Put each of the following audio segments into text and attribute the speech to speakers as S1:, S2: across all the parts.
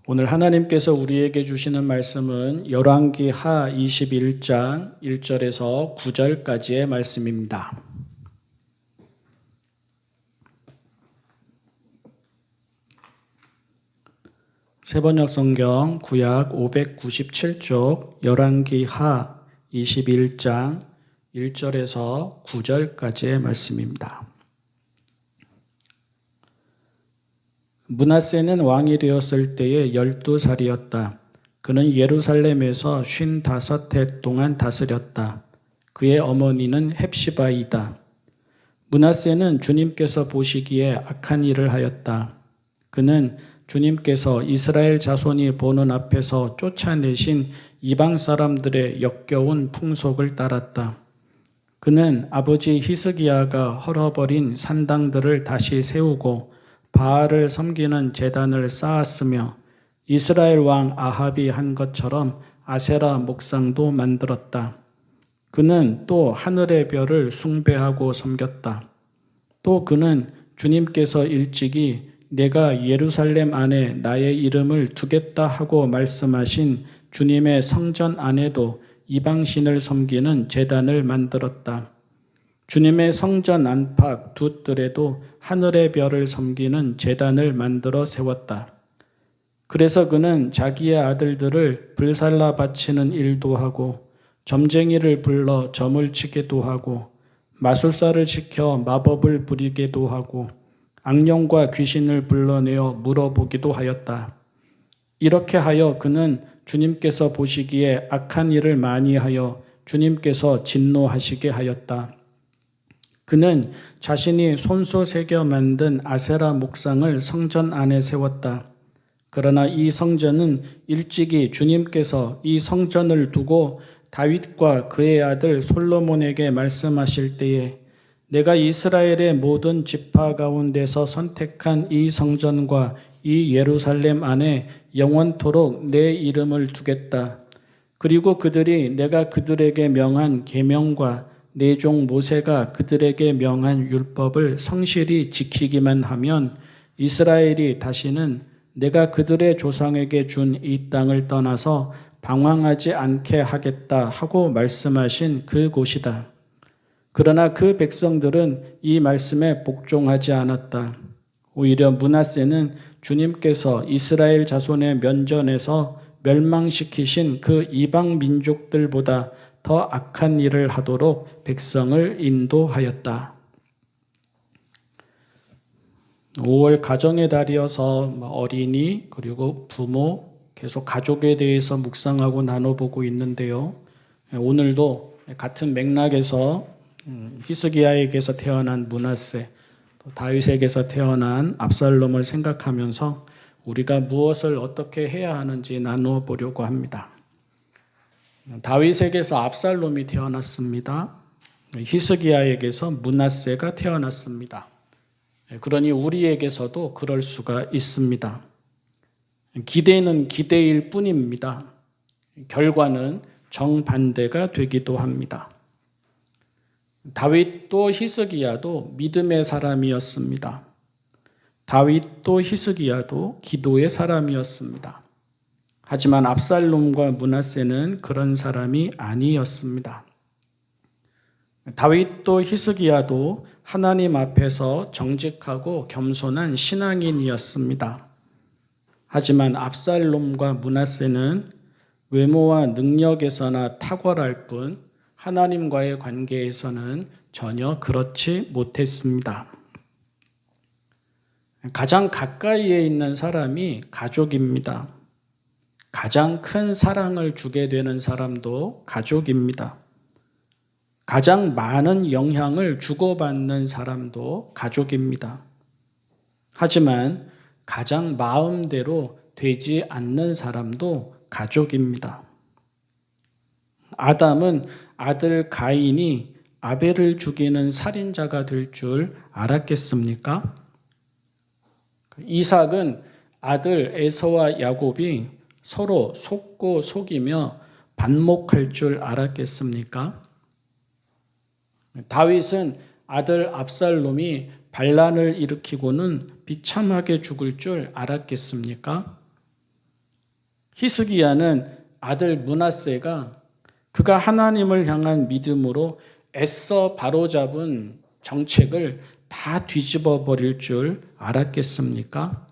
S1: 오늘 하나님께서 우리에게 주시는 말씀은 열왕기 하 21장 1절에서 9절까지의 말씀입니다. 세번역 성경 구약 597쪽 열왕기 하 21장 1절에서 9절까지의 말씀입니다. 므낫세는 왕이 되었을 때에 12살이었다. 그는 예루살렘에서 55해 동안 다스렸다. 그의 어머니는 헵시바이다. 므낫세는 주님께서 보시기에 악한 일을 하였다. 그는 주님께서 이스라엘 자손이 보는 앞에서 쫓아내신 이방 사람들의 역겨운 풍속을 따랐다. 그는 아버지 히스기야가 헐어버린 산당들을 다시 세우고 바알을 섬기는 제단을 쌓았으며 이스라엘 왕 아합이 한 것처럼 아세라 목상도 만들었다. 그는 또 하늘의 별을 숭배하고 섬겼다. 또 그는 주님께서 일찍이 내가 예루살렘 안에 나의 이름을 두겠다 하고 말씀하신 주님의 성전 안에도 이방신을 섬기는 제단을 만들었다. 주님의 성전 안팎 두 뜰에도 하늘의 별을 섬기는 제단을 만들어 세웠다. 그래서 그는 자기의 아들들을 불살라 바치는 일도 하고 점쟁이를 불러 점을 치게도 하고 마술사를 시켜 마법을 부리게도 하고 악령과 귀신을 불러내어 물어보기도 하였다. 이렇게 하여 그는 주님께서 보시기에 악한 일을 많이 하여 주님께서 진노하시게 하였다. 그는 자신이 손수 새겨 만든 아세라 목상을 성전 안에 세웠다. 그러나 이 성전은 일찍이 주님께서 이 성전을 두고 다윗과 그의 아들 솔로몬에게 말씀하실 때에 내가 이스라엘의 모든 지파 가운데서 선택한 이 성전과 이 예루살렘 안에 영원토록 내 이름을 두겠다. 그리고 그들이 내가 그들에게 명한 계명과 내 종 모세가 그들에게 명한 율법을 성실히 지키기만 하면 이스라엘이 다시는 내가 그들의 조상에게 준 이 땅을 떠나서 방황하지 않게 하겠다 하고 말씀하신 그 곳이다. 그러나 그 백성들은 이 말씀에 복종하지 않았다. 오히려 므낫세는 주님께서 이스라엘 자손의 면전에서 멸망시키신 그 이방 민족들보다 더 악한 일을 하도록 백성을 인도하였다. 5월 가정의 달이어서 어린이 그리고 부모 계속 가족에 대해서 묵상하고 나눠보고 있는데요. 오늘도 같은 맥락에서 히스기야에게서 태어난 므낫세, 또 다윗에게서 태어난 압살롬을 생각하면서 우리가 무엇을 어떻게 해야 하는지 나누어 보려고 합니다. 다윗에게서 압살롬이 태어났습니다. 히스기야에게서 므낫세가 태어났습니다. 그러니 우리에게서도 그럴 수가 있습니다. 기대는 기대일 뿐입니다. 결과는 정반대가 되기도 합니다. 다윗도 히스기야도 믿음의 사람이었습니다. 다윗도 히스기야도 기도의 사람이었습니다. 하지만 압살롬과 므낫세는 그런 사람이 아니었습니다. 다윗도 히스기야도 하나님 앞에서 정직하고 겸손한 신앙인이었습니다. 하지만 압살롬과 므낫세는 외모와 능력에서나 탁월할 뿐 하나님과의 관계에서는 전혀 그렇지 못했습니다. 가장 가까이에 있는 사람이 가족입니다. 가장 큰 사랑을 주게 되는 사람도 가족입니다. 가장 많은 영향을 주고받는 사람도 가족입니다. 하지만 가장 마음대로 되지 않는 사람도 가족입니다. 아담은 아들 가인이 아벨을 죽이는 살인자가 될 줄 알았겠습니까? 이삭은 아들 에서와 야곱이 서로 속고 속이며 반목할 줄 알았겠습니까? 다윗은 아들 압살롬이 반란을 일으키고는 비참하게 죽을 줄 알았겠습니까? 히스기야는 아들 므낫세가 그가 하나님을 향한 믿음으로 애써 바로잡은 정책을 다 뒤집어 버릴 줄 알았겠습니까?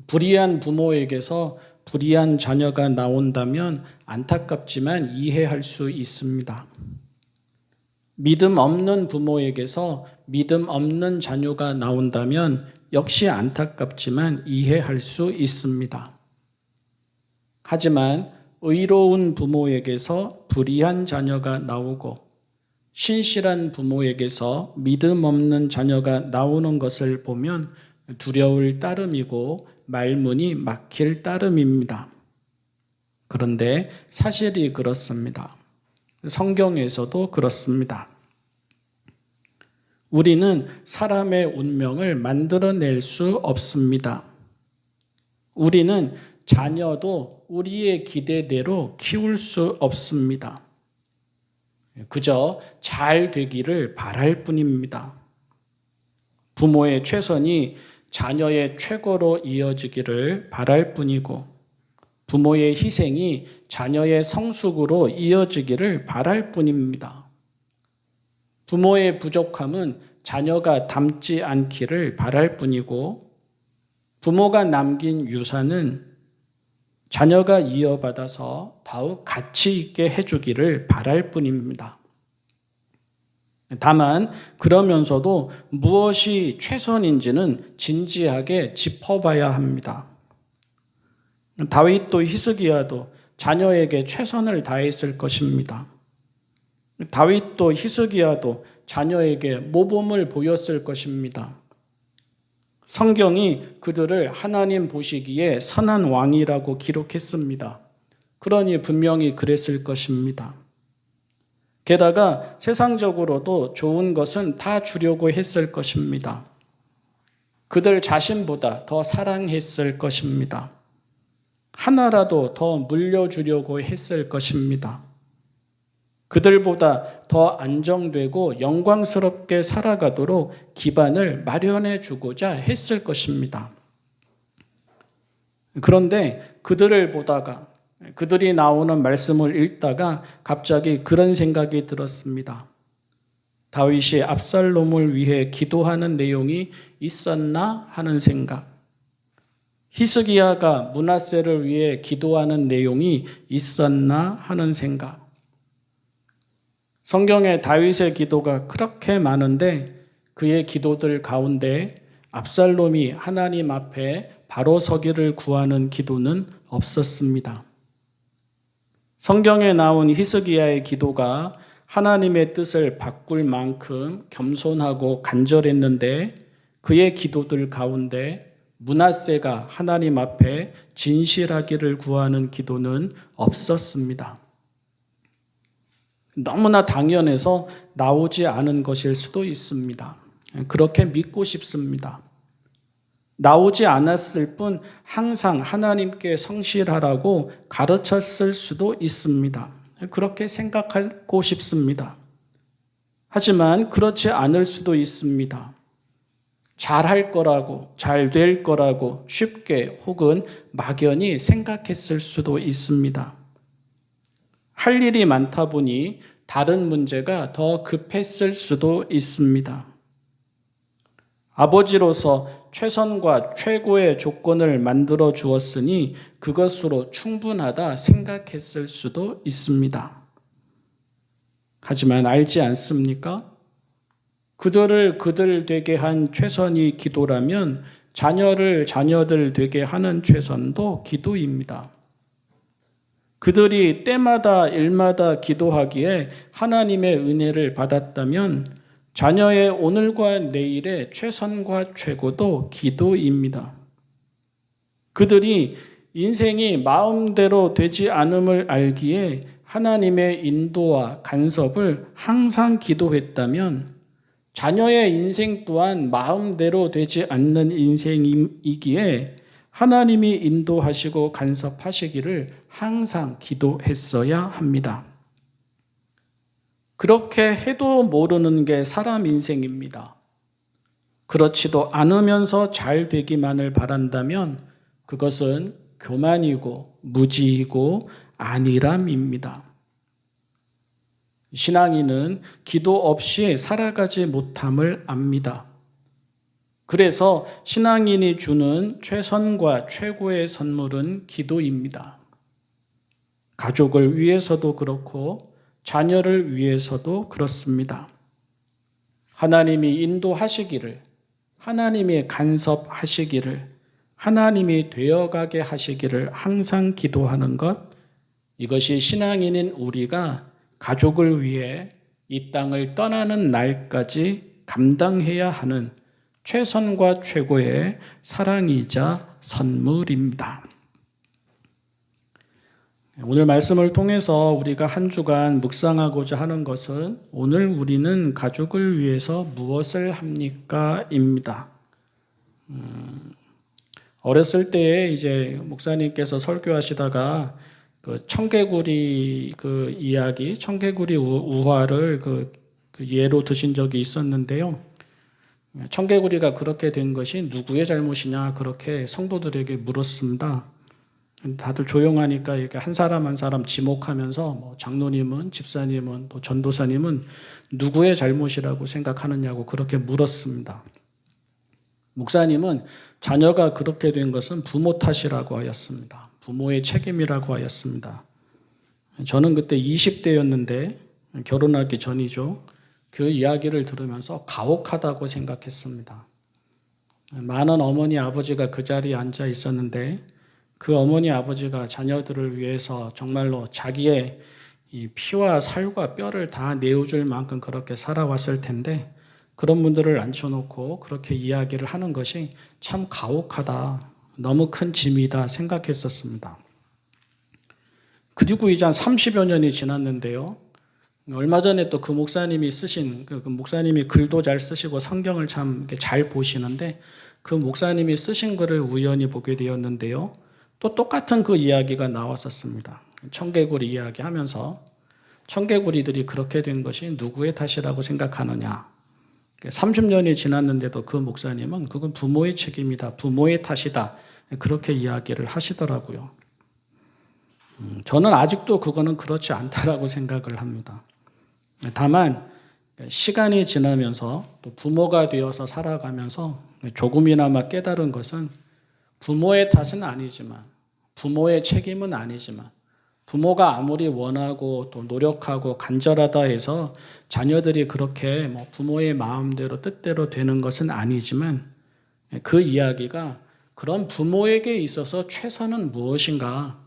S1: 불의한 부모에게서 불의한 자녀가 나온다면 안타깝지만 이해할 수 있습니다. 믿음 없는 부모에게서 믿음 없는 자녀가 나온다면 역시 안타깝지만 이해할 수 있습니다. 하지만 의로운 부모에게서 불의한 자녀가 나오고 신실한 부모에게서 믿음 없는 자녀가 나오는 것을 보면 두려울 따름이고 말문이 막힐 따름입니다. 그런데 사실이 그렇습니다. 성경에서도 그렇습니다. 우리는 사람의 운명을 만들어낼 수 없습니다. 우리는 자녀도 우리의 기대대로 키울 수 없습니다. 그저 잘 되기를 바랄 뿐입니다. 부모의 최선이 자녀의 최고로 이어지기를 바랄 뿐이고 부모의 희생이 자녀의 성숙으로 이어지기를 바랄 뿐입니다. 부모의 부족함은 자녀가 닮지 않기를 바랄 뿐이고 부모가 남긴 유산은 자녀가 이어받아서 더욱 가치 있게 해주기를 바랄 뿐입니다. 다만 그러면서도 무엇이 최선인지는 진지하게 짚어봐야 합니다. 다윗도 히스기야도 자녀에게 최선을 다했을 것입니다. 다윗도 히스기야도 자녀에게 모범을 보였을 것입니다. 성경이 그들을 하나님 보시기에 선한 왕이라고 기록했습니다. 그러니 분명히 그랬을 것입니다. 게다가 세상적으로도 좋은 것은 다 주려고 했을 것입니다. 그들 자신보다 더 사랑했을 것입니다. 하나라도 더 물려주려고 했을 것입니다. 그들보다 더 안정되고 영광스럽게 살아가도록 기반을 마련해 주고자 했을 것입니다. 그런데 그들을 보다가 그들이 나오는 말씀을 읽다가 갑자기 그런 생각이 들었습니다. 다윗이 압살롬을 위해 기도하는 내용이 있었나 하는 생각. 히스기야가 므낫세를 위해 기도하는 내용이 있었나 하는 생각. 성경에 다윗의 기도가 그렇게 많은데 그의 기도들 가운데 압살롬이 하나님 앞에 바로 서기를 구하는 기도는 없었습니다. 성경에 나온 히스기야의 기도가 하나님의 뜻을 바꿀 만큼 겸손하고 간절했는데 그의 기도들 가운데 므낫세가 하나님 앞에 진실하기를 구하는 기도는 없었습니다. 너무나 당연해서 나오지 않은 것일 수도 있습니다. 그렇게 믿고 싶습니다. 나오지 않았을 뿐 항상 하나님께 성실하라고 가르쳤을 수도 있습니다. 그렇게 생각하고 싶습니다. 하지만 그렇지 않을 수도 있습니다. 잘할 거라고, 잘 될 거라고 쉽게 혹은 막연히 생각했을 수도 있습니다. 할 일이 많다 보니 다른 문제가 더 급했을 수도 있습니다. 아버지로서 최선과 최고의 조건을 만들어 주었으니 그것으로 충분하다 생각했을 수도 있습니다. 하지만 알지 않습니까? 그들을 그들 되게 한 최선이 기도라면 자녀를 자녀들 되게 하는 최선도 기도입니다. 그들이 때마다 일마다 기도하기에 하나님의 은혜를 받았다면 자녀의 오늘과 내일의 최선과 최고도 기도입니다. 그들이 인생이 마음대로 되지 않음을 알기에 하나님의 인도와 간섭을 항상 기도했다면 자녀의 인생 또한 마음대로 되지 않는 인생이기에 하나님이 인도하시고 간섭하시기를 항상 기도했어야 합니다. 그렇게 해도 모르는 게 사람 인생입니다. 그렇지도 않으면서 잘 되기만을 바란다면 그것은 교만이고 무지이고 안일함입니다. 신앙인은 기도 없이 살아가지 못함을 압니다. 그래서 신앙인이 주는 최선과 최고의 선물은 기도입니다. 가족을 위해서도 그렇고 자녀를 위해서도 그렇습니다. 하나님이 인도하시기를, 하나님이 간섭하시기를, 하나님이 되어가게 하시기를 항상 기도하는 것, 이것이 신앙인인 우리가 가족을 위해 이 땅을 떠나는 날까지 감당해야 하는 최선과 최고의 사랑이자 선물입니다. 오늘 말씀을 통해서 우리가 한 주간 묵상하고자 하는 것은 오늘 우리는 가족을 위해서 무엇을 합니까? 입니다. 어렸을 때에 이제 목사님께서 설교하시다가 그 청개구리 그 이야기, 청개구리 우화를 그 예로 드신 적이 있었는데요. 청개구리가 그렇게 된 것이 누구의 잘못이냐 그렇게 성도들에게 물었습니다. 다들 조용하니까 이렇게 한 사람 한 사람 지목하면서 뭐 장로님은, 집사님은, 또 전도사님은 누구의 잘못이라고 생각하느냐고 그렇게 물었습니다. 목사님은 자녀가 그렇게 된 것은 부모 탓이라고 하였습니다. 부모의 책임이라고 하였습니다. 저는 그때 20대였는데 결혼하기 전이죠. 그 이야기를 들으면서 가혹하다고 생각했습니다. 많은 어머니 아버지가 그 자리에 앉아 있었는데 그 어머니 아버지가 자녀들을 위해서 정말로 자기의 이 피와 살과 뼈를 다 내어줄 만큼 그렇게 살아왔을 텐데 그런 분들을 앉혀놓고 그렇게 이야기를 하는 것이 참 가혹하다, 너무 큰 짐이다 생각했었습니다. 그리고 이제 한 30여 년이 지났는데요. 얼마 전에 또 그 목사님이 쓰신, 그 목사님이 글도 잘 쓰시고 성경을 참 잘 보시는데 그 목사님이 쓰신 글을 우연히 보게 되었는데요. 또 똑같은 그 이야기가 나왔었습니다. 청개구리 이야기 하면서 청개구리들이 그렇게 된 것이 누구의 탓이라고 생각하느냐. 30년이 지났는데도 그 목사님은 그건 부모의 책임이다. 부모의 탓이다. 그렇게 이야기를 하시더라고요. 저는 아직도 그거는 그렇지 않다라고 생각을 합니다. 다만 시간이 지나면서 또 부모가 되어서 살아가면서 조금이나마 깨달은 것은 부모의 탓은 아니지만 부모의 책임은 아니지만 부모가 아무리 원하고 또 노력하고 간절하다 해서 자녀들이 그렇게 뭐 부모의 마음대로 뜻대로 되는 것은 아니지만 그 이야기가 그런 부모에게 있어서 최선은 무엇인가?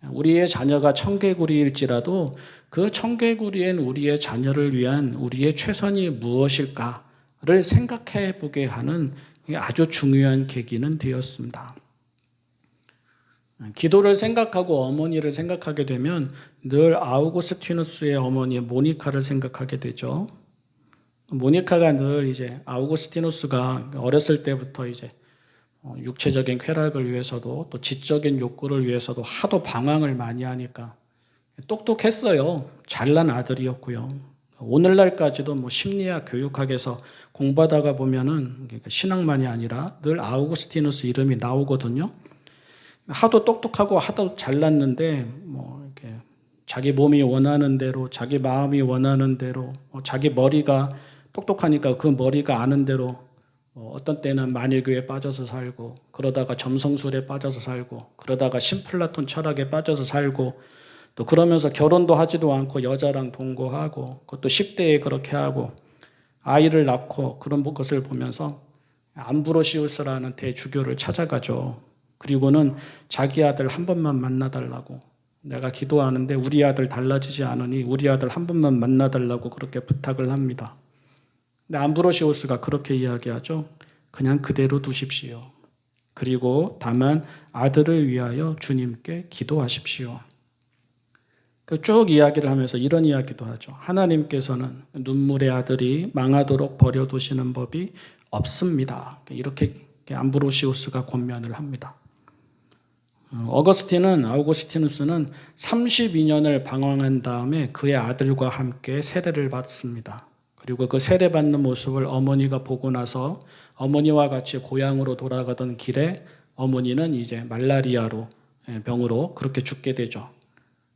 S1: 우리의 자녀가 청개구리일지라도 그 청개구리엔 우리의 자녀를 위한 우리의 최선이 무엇일까를 생각해 보게 하는 아주 중요한 계기는 되었습니다. 기도를 생각하고 어머니를 생각하게 되면 늘 아우구스티누스의 어머니 모니카를 생각하게 되죠. 모니카가 늘 이제 아우구스티누스가 어렸을 때부터 이제 육체적인 쾌락을 위해서도 또 지적인 욕구를 위해서도 하도 방황을 많이 하니까 똑똑했어요. 잘난 아들이었고요. 오늘날까지도 뭐 심리학 교육학에서 공부하다가 보면은 신학만이 아니라 늘 아우구스티누스 이름이 나오거든요. 하도 똑똑하고 하도 잘났는데 뭐 이렇게 자기 몸이 원하는 대로, 자기 마음이 원하는 대로, 자기 머리가 똑똑하니까 그 머리가 아는 대로 어떤 때는 만일교에 빠져서 살고 그러다가 점성술에 빠져서 살고 그러다가 신플라톤 철학에 빠져서 살고 또 그러면서 결혼도 하지도 않고 여자랑 동거하고 그것도 10대에 그렇게 하고 아이를 낳고 그런 것을 보면서 암브로시우스라는 대주교를 찾아가죠. 그리고는 자기 아들 한 번만 만나달라고 내가 기도하는데 우리 아들 달라지지 않으니 우리 아들 한 번만 만나달라고 그렇게 부탁을 합니다. 근데 암브로시우스가 그렇게 이야기하죠. 그냥 그대로 두십시오. 그리고 다만 아들을 위하여 주님께 기도하십시오. 쭉 이야기를 하면서 이런 이야기도 하죠. 하나님께서는 눈물의 아들이 망하도록 버려두시는 법이 없습니다. 이렇게 암브로시우스가 권면을 합니다. 아우구스티누스는 32년을 방황한 다음에 그의 아들과 함께 세례를 받습니다. 그리고 그 세례받는 모습을 어머니가 보고 나서 어머니와 같이 고향으로 돌아가던 길에 어머니는 이제 말라리아로 병으로 그렇게 죽게 되죠.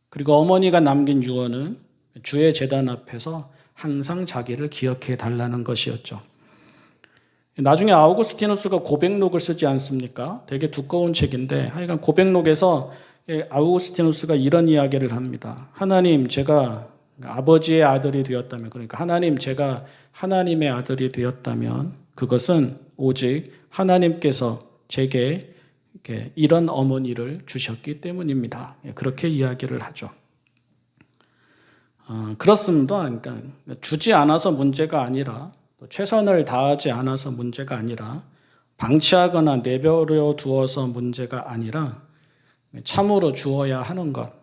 S1: 그리고 어머니가 남긴 유언은 주의 제단 앞에서 항상 자기를 기억해 달라는 것이었죠. 나중에 아우구스티누스가 고백록을 쓰지 않습니까? 되게 두꺼운 책인데 하여간 고백록에서 아우구스티누스가 이런 이야기를 합니다. 하나님, 제가 아버지의 아들이 되었다면, 그러니까 하나님, 제가 하나님의 아들이 되었다면 그것은 오직 하나님께서 제게 이런 어머니를 주셨기 때문입니다. 그렇게 이야기를 하죠. 그렇습니다. 그러니까 주지 않아서 문제가 아니라, 최선을 다하지 않아서 문제가 아니라, 방치하거나 내버려 두어서 문제가 아니라 참으로 주어야 하는 것,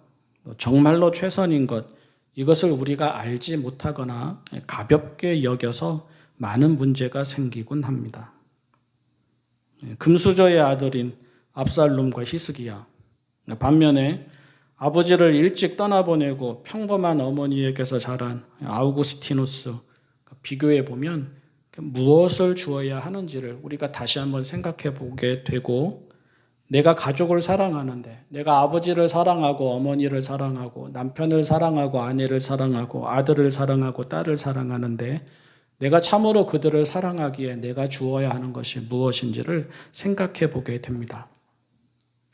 S1: 정말로 최선인 것, 이것을 우리가 알지 못하거나 가볍게 여겨서 많은 문제가 생기곤 합니다. 금수저의 아들인 압살롬과 히스기야, 반면에 아버지를 일찍 떠나보내고 평범한 어머니에게서 자란 아우구스티누스, 비교해 보면 무엇을 주어야 하는지를 우리가 다시 한번 생각해 보게 되고, 내가 가족을 사랑하는데, 내가 아버지를 사랑하고 어머니를 사랑하고 남편을 사랑하고 아내를 사랑하고 아들을 사랑하고 딸을 사랑하는데, 내가 참으로 그들을 사랑하기에 내가 주어야 하는 것이 무엇인지를 생각해 보게 됩니다.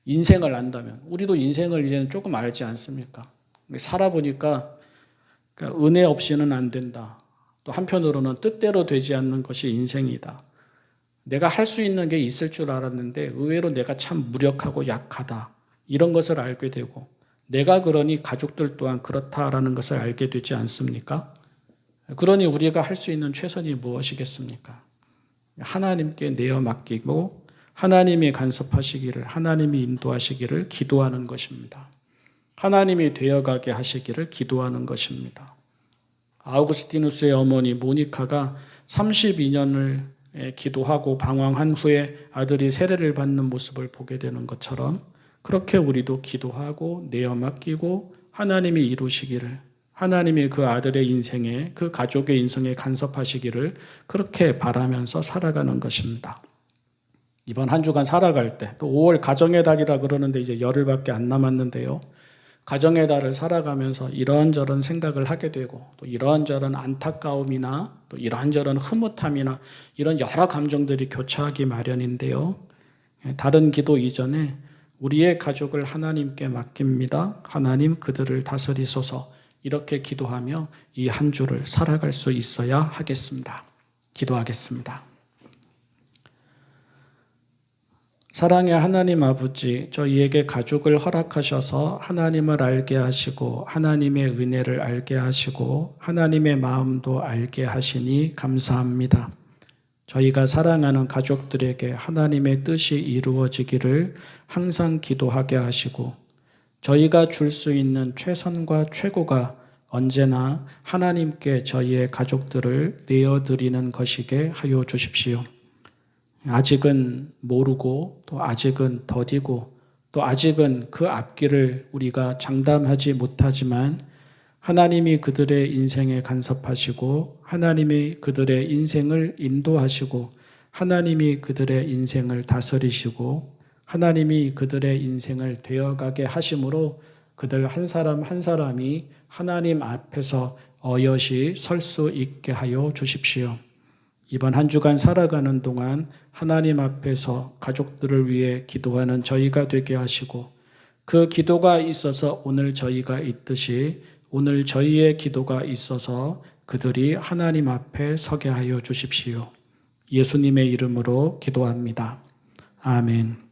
S1: 인생을 안다면, 우리도 인생을 이제는 조금 알지 않습니까? 살아보니까 은혜 없이는 안 된다. 또 한편으로는 뜻대로 되지 않는 것이 인생이다. 내가 할 수 있는 게 있을 줄 알았는데 의외로 내가 참 무력하고 약하다. 이런 것을 알게 되고, 내가 그러니 가족들 또한 그렇다라는 것을 알게 되지 않습니까? 그러니 우리가 할 수 있는 최선이 무엇이겠습니까? 하나님께 내어 맡기고 하나님이 간섭하시기를, 하나님이 인도하시기를 기도하는 것입니다. 하나님이 되어가게 하시기를 기도하는 것입니다. 아우구스티누스의 어머니 모니카가 32년을 기도하고 방황한 후에 아들이 세례를 받는 모습을 보게 되는 것처럼, 그렇게 우리도 기도하고 내어 맡기고 하나님이 이루시기를, 하나님이 그 아들의 인생에, 그 가족의 인생에 간섭하시기를 그렇게 바라면서 살아가는 것입니다. 이번 한 주간 살아갈 때, 또 5월 가정의 달이라 그러는데 이제 열흘밖에 안 남았는데요. 가정의 달을 살아가면서 이런저런 생각을 하게 되고, 또 이런저런 안타까움이나 또 이런저런 흐뭇함이나 이런 여러 감정들이 교차하기 마련인데요. 다른 기도 이전에 우리의 가족을 하나님께 맡깁니다. 하나님 그들을 다스리소서. 이렇게 기도하며 이 한 주를 살아갈 수 있어야 하겠습니다. 기도하겠습니다. 사랑의 하나님 아버지, 저희에게 가족을 허락하셔서 하나님을 알게 하시고 하나님의 은혜를 알게 하시고 하나님의 마음도 알게 하시니 감사합니다. 저희가 사랑하는 가족들에게 하나님의 뜻이 이루어지기를 항상 기도하게 하시고, 저희가 줄 수 있는 최선과 최고가 언제나 하나님께 저희의 가족들을 내어드리는 것이게 하여 주십시오. 아직은 모르고, 또 아직은 더디고, 또 아직은 그 앞길을 우리가 장담하지 못하지만, 하나님이 그들의 인생에 간섭하시고 하나님이 그들의 인생을 인도하시고 하나님이 그들의 인생을 다스리시고 하나님이 그들의 인생을 되어가게 하심으로 그들 한 사람 한 사람이 하나님 앞에서 어여시 설 수 있게 하여 주십시오. 이번 한 주간 살아가는 동안 하나님 앞에서 가족들을 위해 기도하는 저희가 되게 하시고, 그 기도가 있어서 오늘 저희가 있듯이 오늘 저희의 기도가 있어서 그들이 하나님 앞에 서게 하여 주십시오. 예수님의 이름으로 기도합니다. 아멘.